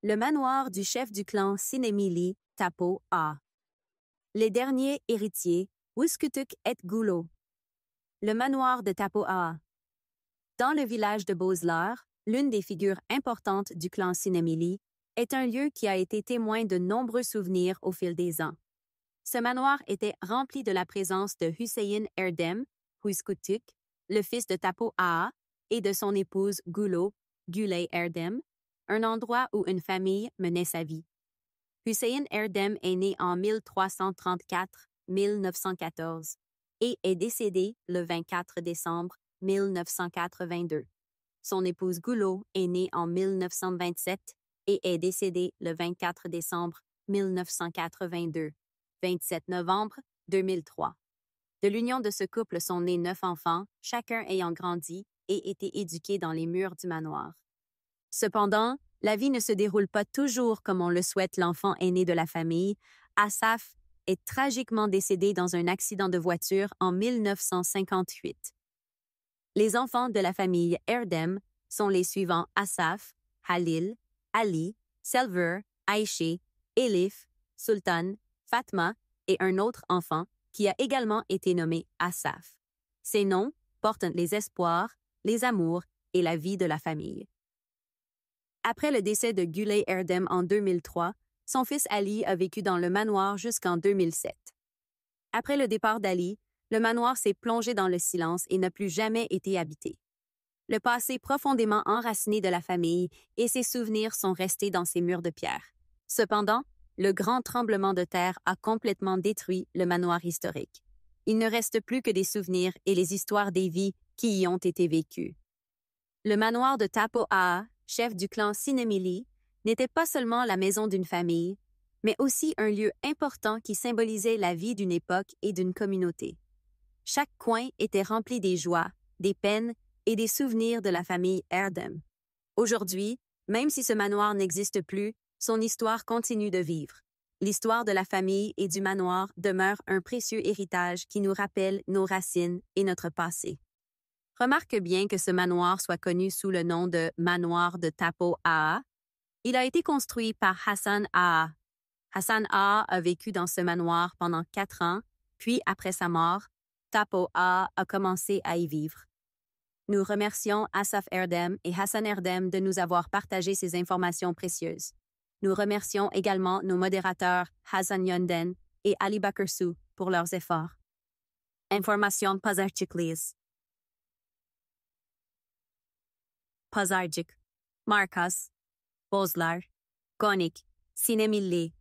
Le manoir du chef du clan Sinemili, Tapo A. Les derniers héritiers, Wuskutuk et Gulo. Le manoir de Tapo A. Dans le village de Boslar, l'une des figures importantes du clan Sinemili, est un lieu qui a été témoin de nombreux souvenirs au fil des ans. Ce manoir était rempli de la présence de Hussein Erdem, Wuskutuk, le fils de Tapo A, et de son épouse Gulo, Gulay Erdem, un endroit où une famille menait sa vie. Hussein Erdem est né en 1334-1914 et est décédé le 24 décembre 1982. Son épouse Gulo est née en 1927 et est décédée le 24 décembre 1982, 27 novembre 2003. De l'union de ce couple sont nés 9 enfants, chacun ayant grandi et été éduqué dans les murs du manoir. Cependant, la vie ne se déroule pas toujours comme on le souhaite l'enfant aîné de la famille. Asaf est tragiquement décédé dans un accident de voiture en 1958. Les enfants de la famille Erdem sont les suivants Asaf, Halil, Ali, Selver, Aïché, Elif, Sultan, Fatma et un autre enfant qui a également été nommé Asaf. Ces noms portent les espoirs, les amours et la vie de la famille. Après le décès de Gulay Erdem en 2003, son fils Ali a vécu dans le manoir jusqu'en 2007. Après le départ d'Ali, le manoir s'est plongé dans le silence et n'a plus jamais été habité. Le passé profondément enraciné de la famille et ses souvenirs sont restés dans ses murs de pierre. Cependant, le grand tremblement de terre a complètement détruit le manoir historique. Il ne reste plus que des souvenirs et les histoires des vies qui y ont été vécues. Le manoir de Tapo A, chef du clan Sinemili, n'était pas seulement la maison d'une famille, mais aussi un lieu important qui symbolisait la vie d'une époque et d'une communauté. Chaque coin était rempli des joies, des peines et des souvenirs de la famille Erdem. Aujourd'hui, même si ce manoir n'existe plus, son histoire continue de vivre. L'histoire de la famille et du manoir demeure un précieux héritage qui nous rappelle nos racines et notre passé. Remarque bien que ce manoir soit connu sous le nom de manoir de Tapo A. Il a été construit par Hassan A. Hassan A a vécu dans ce manoir pendant 4 ans, puis après sa mort, Tapo A a commencé à y vivre. Nous remercions Asaf Erdem et Hassan Erdem de nous avoir partagé ces informations précieuses. Nous remercions également nos modérateurs Hassan Yonden et Ali Bakersou pour leurs efforts. Information pazarcıklıyız. Pazarcık, Markas, Bozlar, Gonik, Sinemilli,